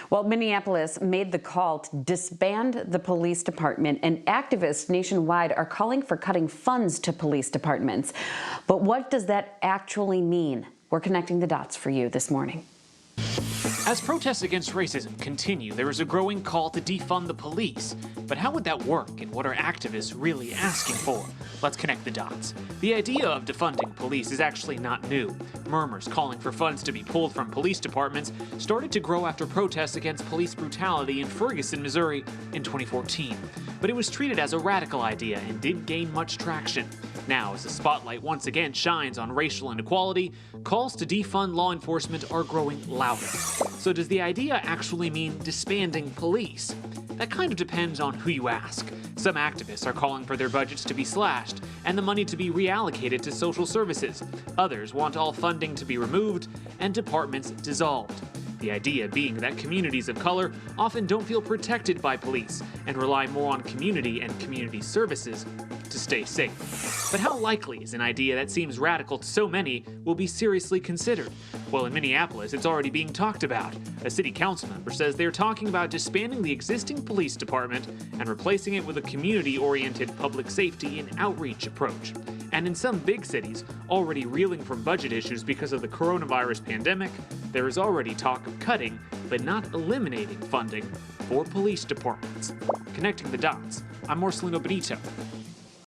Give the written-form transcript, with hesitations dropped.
Well, Minneapolis made the call to disband the police department, and activists nationwide are calling for cutting funds to police departments. But what does that actually mean? We're connecting the dots for you this morning. As protests against racism continue, there is a growing call to defund the police. But how would that work, and what are activists really asking for? Let's connect the dots. The idea of defunding police is actually not new. Murmurs calling for funds to be pulled from police departments started to grow after protests against police brutality in Ferguson, Missouri in 2014. But it was treated as a radical idea and didn't gain much traction. Now, as the spotlight once again shines on racial inequality, calls to defund law enforcement are growing louder. So does the idea actually mean disbanding police? That kind of depends on who you ask. Some activists are calling for their budgets to be slashed and the money to be reallocated to social services. Others want all funding to be removed and departments dissolved. The idea being that communities of color often don't feel protected by police and rely more on community and community services to stay safe. But how likely is an idea that seems radical to so many will be seriously considered? Well, in Minneapolis, it's already being talked about. A city council member says they're talking about disbanding the existing police department and replacing it with a community-oriented public safety and outreach approach. And in some big cities, already reeling from budget issues because of the coronavirus pandemic, there is already talk of cutting, but not eliminating funding for police departments. Connecting the dots, I'm Marcelino Benito.